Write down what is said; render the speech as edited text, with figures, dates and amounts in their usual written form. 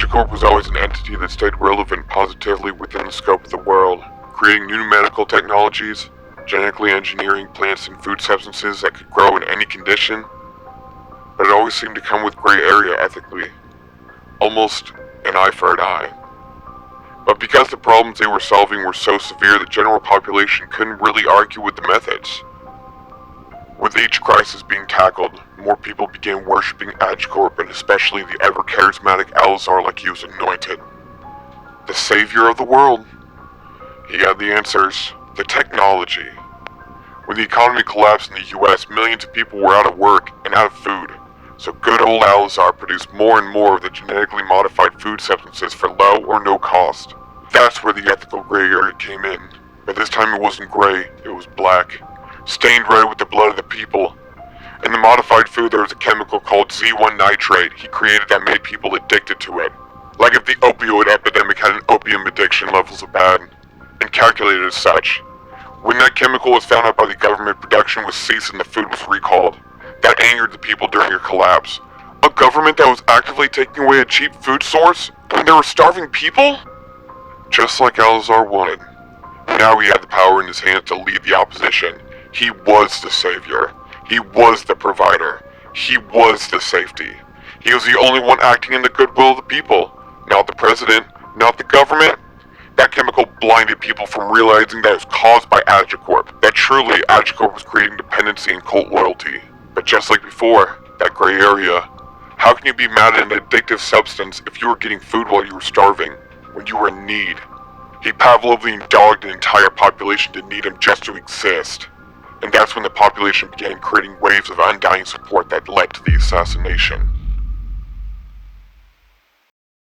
Agicorp was always an entity that stayed relevant positively within the scope of the world, creating new medical technologies, genetically engineering plants and food substances that could grow in any condition, but it always seemed to come with gray area ethically, almost an eye for an eye. But because the problems they were solving were so severe, the general population couldn't really argue with the methods. With each crisis being tackled, more people began worshipping Agicorp, and especially the ever-charismatic Alazar like he was anointed. The savior of the world. He had the answers, the technology. When the economy collapsed in the US, millions of people were out of work and out of food. So good old Alazar produced more and more of the genetically modified food substances for low or no cost. That's where the ethical gray area came in. But this time it wasn't gray, it was black. Stained red with the blood of the people. In the modified food there was a chemical called Z1 nitrate he created that made people addicted to it. Like if the opioid epidemic had an opium addiction levels of bad, and calculated as such. When that chemical was found out by the government, production was ceased and the food was recalled. That angered the people during a collapse. A government that was actively taking away a cheap food source when there were starving people? Just like Alazar wanted. Now he had the power in his hands to lead the opposition. He was the savior. He was the provider. He was the safety. He was the only one acting in the goodwill of the people. Not the president, not the government. That chemical blinded people from realizing that it was caused by Agicorp. That truly Agicorp was creating dependency and cult loyalty. But just like before, that gray area. How can you be mad at an addictive substance if you were getting food while you were starving, when you were in need? He Pavlovian dogged an entire population to need him just to exist. And that's when the population began creating waves of undying support that led to the assassination.